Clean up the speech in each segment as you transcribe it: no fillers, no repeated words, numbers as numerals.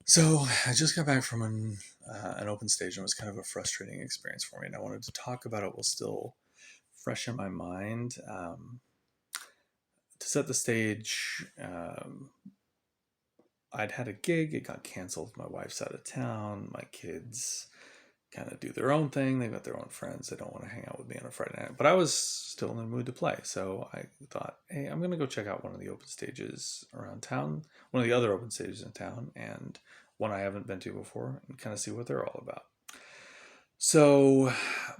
So I just got back from an open stage, and it was kind of a frustrating experience for me. And I wanted to talk about it while still fresh in my mind. To set the stage, I'd had a gig. It got canceled. My wife's out of town. My kids kind of do their own thing. They've got their own friends. They don't want to hang out with me on a Friday night. But I was still in the mood to play. So I thought, hey, I'm going to go check out one of the open stages around town, one of the other open stages in town, and one I haven't been to before, and kind of see what they're all about. So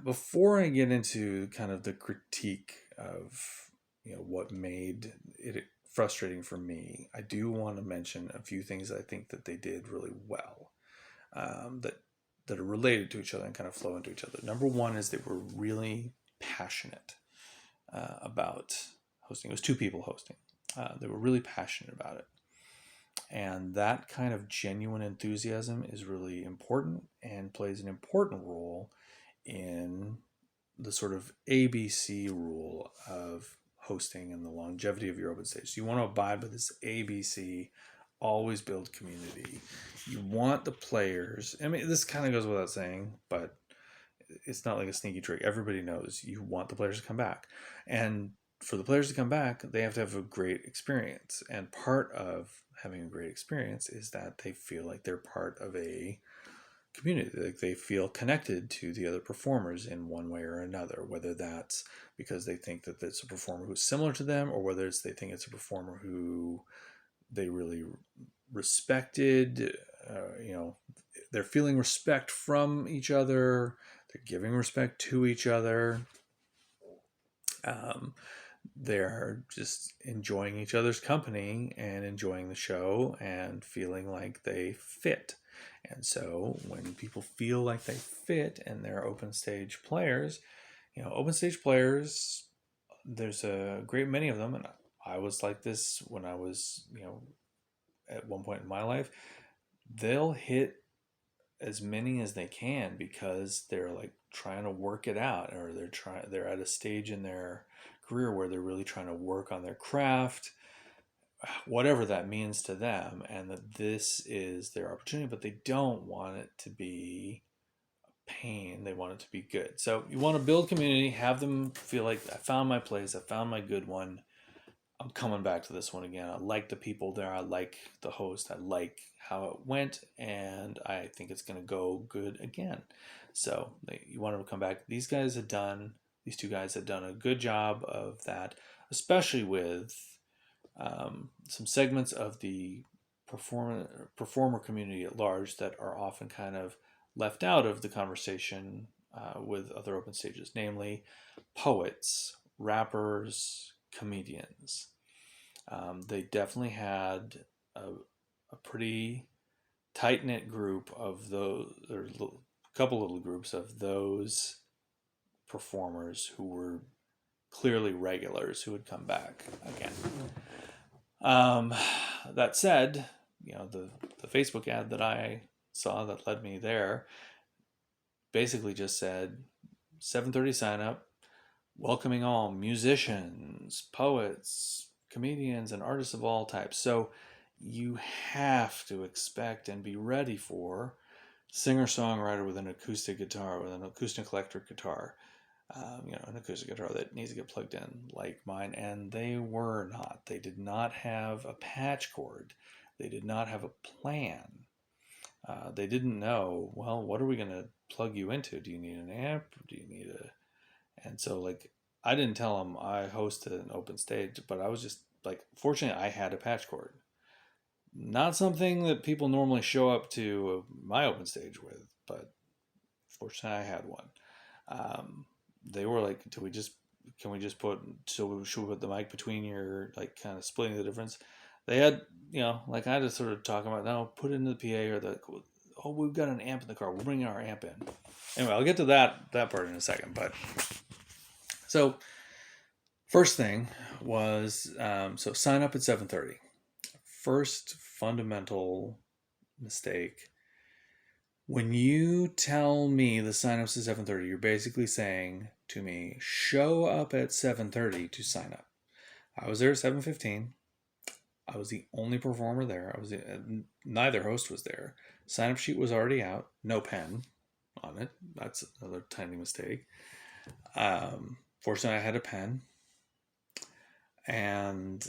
before I get into kind of the critique of what made it frustrating for me, I do want to mention a few things I think that they did really well, that are related to each other and kind of flow into each other. Number one is they were really passionate about hosting. It was two people hosting. They were really passionate about it. And that kind of genuine enthusiasm is really important and plays an important role in the sort of ABC rule of hosting and the longevity of your open stage. So you want to abide by this ABC, always build community. You want the players, I mean, this kind of goes without saying, but it's not like a sneaky trick. Everybody knows you want the players to come back. And for the players to come back, they have to have a great experience. And part of having a great experience is that they feel like they're part of a community. Like they feel connected to the other performers in one way or another, whether that's because they think that it's a performer who's similar to them, or whether it's they think it's a performer who they really respected. They're feeling respect from each other. They're giving respect to each other. Um, they're just enjoying each other's company and enjoying the show and feeling like they fit. And so when people feel like they fit and they're open stage players, open stage players, there's a great many of them. And I was like this when I was, at one point in my life. They'll hit as many as they can because they're like trying to work it out, or they're at a stage in their career where they're really trying to work on their craft, whatever that means to them, and that this is their opportunity, but they don't want it to be a pain. They want it to be good. So you want to build community, have them feel like I found my place, I found my good one. I'm coming back to this one again. I like the people there. I like the host. I like how it went, and I think it's going to go good again. So you want them to come back. These two guys had done a good job of that, especially with some segments of the performer community at large that are often kind of left out of the conversation with other open stages, namely poets, rappers, comedians. They definitely had a pretty tight knit group of those, or a couple little groups of those performers who were clearly regulars who would come back again. That said, the Facebook ad that I saw that led me there basically just said 7:30 sign up, welcoming all musicians, poets, comedians, and artists of all types. So you have to expect and be ready for singer-songwriter with an acoustic guitar, with an acoustic electric guitar, an acoustic guitar that needs to get plugged in like mine. And they were not. They did not have a patch cord. They did not have a plan. They didn't know, well, what are we going to plug you into? Do you need an amp? Do you need a... And so, like, I didn't tell them I hosted an open stage, but I was just like, fortunately, I had a patch cord. Not something that people normally show up to my open stage with, but fortunately, I had one. They were like, can we just should we put the mic between your, like, kind of splitting the difference? They had, like I had to sort of talk about, no, put it into the PA, or oh, we've got an amp in the car. We'll bring our amp in. Anyway, I'll get to that part in a second, but. So, first thing was, so sign up at 7:30. First fundamental mistake. When you tell me the sign-up's at 7:30, you're basically saying to me, show up at 7:30 to sign up. I was there at 7:15. I was the only performer there. Neither host was there. Sign up sheet was already out. No pen on it. That's another tiny mistake. Fortunately, I had a pen, and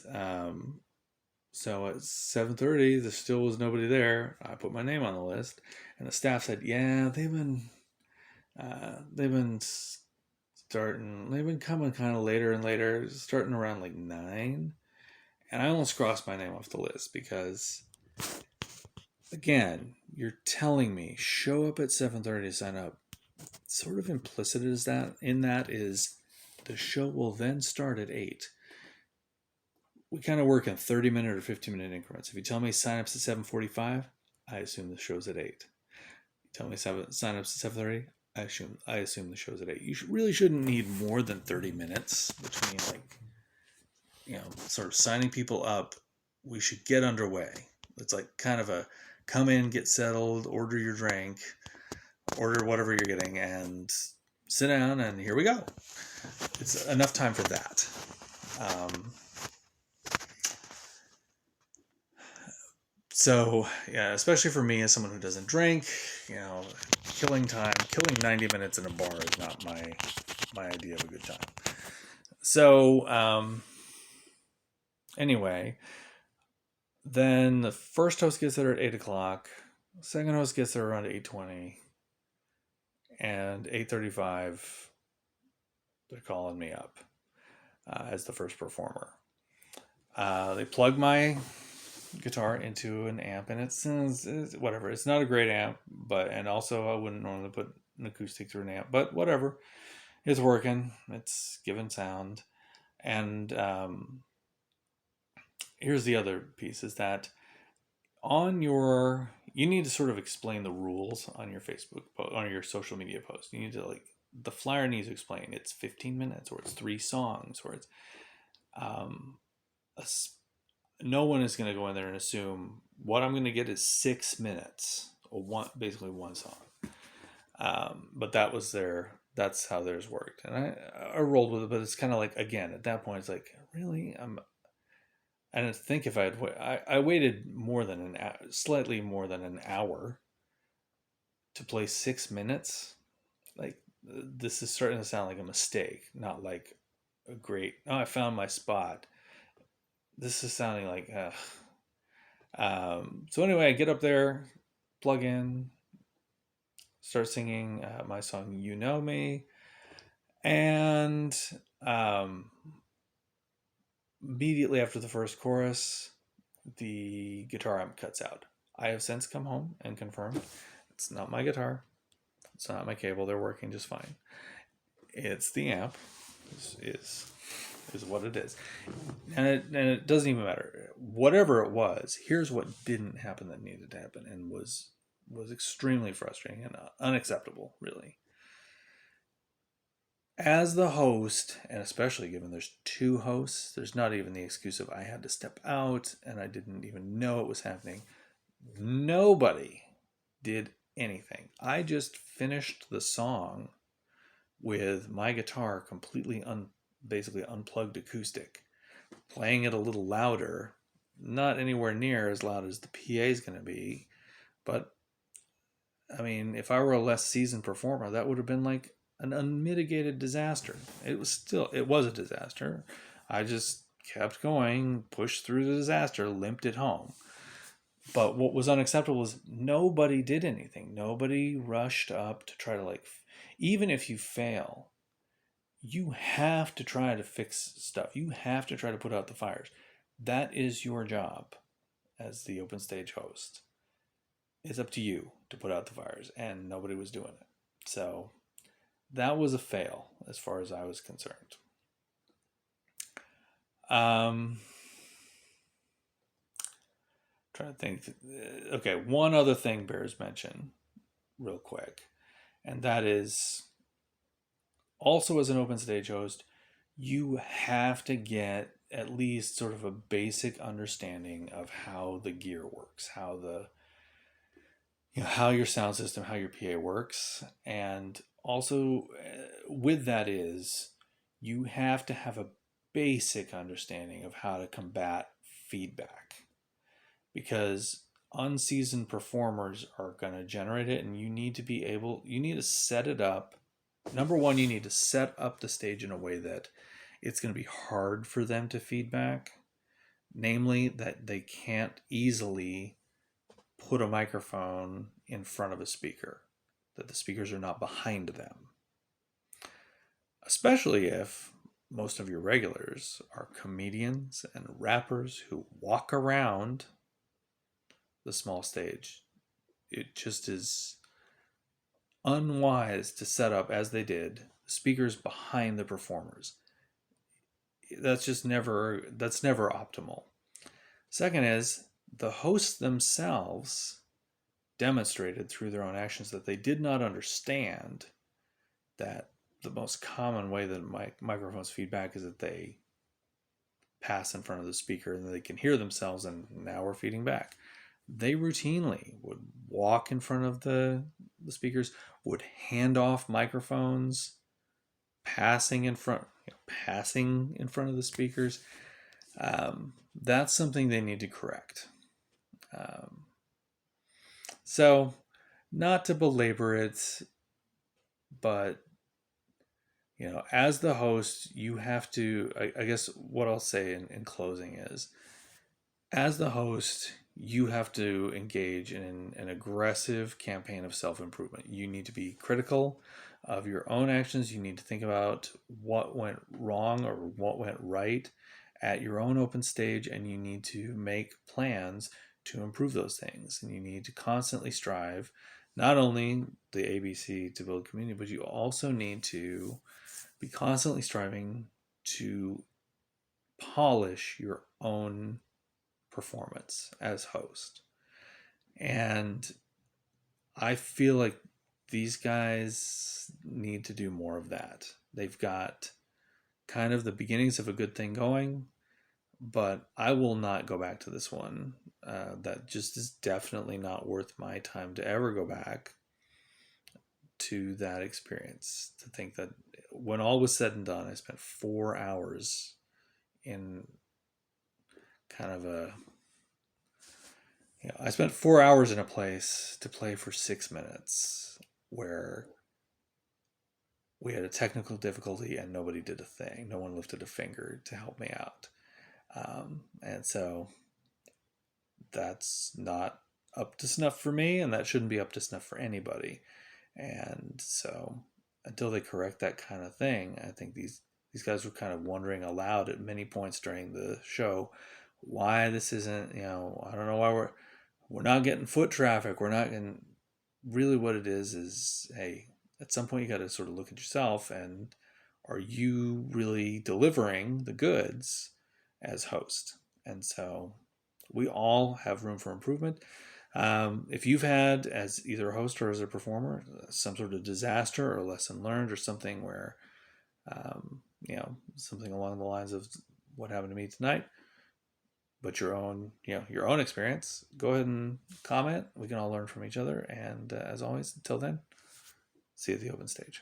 so at 7:30, there still was nobody there. I put my name on the list, and the staff said, "Yeah, they've been starting. They've been coming kind of later and later, starting around like 9." And I almost crossed my name off the list because, again, you're telling me show up at 7:30 to sign up. Sort of implicit is that in that is the show will then start at 8. We kind of work in 30-minute or 15-minute increments. If you tell me sign-ups at 7:45, I assume the show's at 8. You tell me sign-ups at 7:30, I assume the show's at 8. You really shouldn't need more than 30 minutes between, like, sort of signing people up. We should get underway. It's like kind of a come in, get settled, order your drink, order whatever you're getting, and sit down, and here we go. It's enough time for that. So, yeah, especially for me as someone who doesn't drink, killing 90 minutes in a bar is not my idea of a good time. So, anyway, then the first host gets there at 8 o'clock. The second host gets there around 8:20. And 8:35, they're calling me up as the first performer. They plug my guitar into an amp, and it's whatever. It's not a great amp, and also I wouldn't normally put an acoustic through an amp, but whatever. It's working. It's giving sound. And here's the other piece is that you need to sort of explain the rules on your Facebook post, on your social media post. You need to, like, the flyer needs to explain it's 15 minutes or it's 3 songs or it's no one is going to go in there and assume what I'm going to get is 6 minutes or basically one song. But that's how theirs worked. And I rolled with it, but it's kind of like, again, at that point, it's like, really? I didn't think if I waited slightly more than an hour to play 6 minutes. Like, this is starting to sound like a mistake, not like a great, I found my spot. This is sounding like, so anyway, I get up there, plug in, start singing my song, You Know Me. And immediately after the first chorus, the guitar amp cuts out. I have since come home and confirmed it's not my guitar. It's not my cable. They're working just fine. It's the amp. Is what it is. And it doesn't even matter. Whatever it was, here's what didn't happen that needed to happen and was extremely frustrating and unacceptable, really. As the host, and especially given there's 2 hosts, there's not even the excuse of I had to step out and I didn't even know it was happening. Nobody did anything. I just finished the song with my guitar completely basically unplugged acoustic, playing it a little louder, not anywhere near as loud as the PA is going to be, but I mean, if I were a less seasoned performer, that would have been like an unmitigated disaster. It was a disaster. I just kept going, pushed through the disaster, limped it home. But what was unacceptable was nobody did anything. Nobody rushed up to try to, like, even if you fail, you have to try to fix stuff. You have to try to put out the fires. That is your job as the open stage host. It's up to you to put out the fires, and nobody was doing it. So that was a fail as far as I was concerned. Trying to think. Okay, one other thing bears mention real quick, and that is also as an open stage host, you have to get at least sort of a basic understanding of how the gear works, how your sound system, how your PA works. And also with that is you have to have a basic understanding of how to combat feedback, because unseasoned performers are going to generate it, and you need to set it up. Number one, you need to set up the stage in a way that it's going to be hard for them to feedback, namely that they can't easily put a microphone in front of a speaker, that the speakers are not behind them. Especially if most of your regulars are comedians and rappers who walk around the small stage. It just is unwise to set up, as they did, speakers behind the performers. That's never optimal. Second is, the hosts themselves demonstrated through their own actions that they did not understand that the most common way that microphones feedback is that they pass in front of the speaker and they can hear themselves, and now we're feeding back. They routinely would walk in front of the speakers, would hand off microphones, passing in front of the speakers. That's something they need to correct. So, not to belabor it, but as the host, you have to, I guess what I'll say in closing is, as the host, you have to engage in an aggressive campaign of self-improvement. You need to be critical of your own actions. You need to think about what went wrong or what went right at your own open stage, and you need to make plans to improve those things. And you need to constantly strive, not only the ABC to build community, but you also need to be constantly striving to polish your own performance as host. And I feel like these guys need to do more of that. They've got kind of the beginnings of a good thing going, but I will not go back to this one. That just is definitely not worth my time to ever go back to that experience. To think that when all was said and done, I spent 4 hours in kind of I spent 4 hours in a place to play for 6 minutes, where we had a technical difficulty and nobody did a thing. No one lifted a finger to help me out. And so that's not up to snuff for me, and that shouldn't be up to snuff for anybody. And so until they correct that kind of thing, I think these guys were kind of wondering aloud at many points during the show why this isn't, I don't know why we're not getting foot traffic. We're not getting, really what it is, hey, at some point you got to sort of look at yourself, and are you really delivering the goods as host? And so we all have room for improvement. If you've had, as either a host or as a performer, some sort of disaster or lesson learned or something where, something along the lines of what happened to me tonight, but your own experience, go ahead and comment. We can all learn from each other. And as always, until then, see you at the open stage.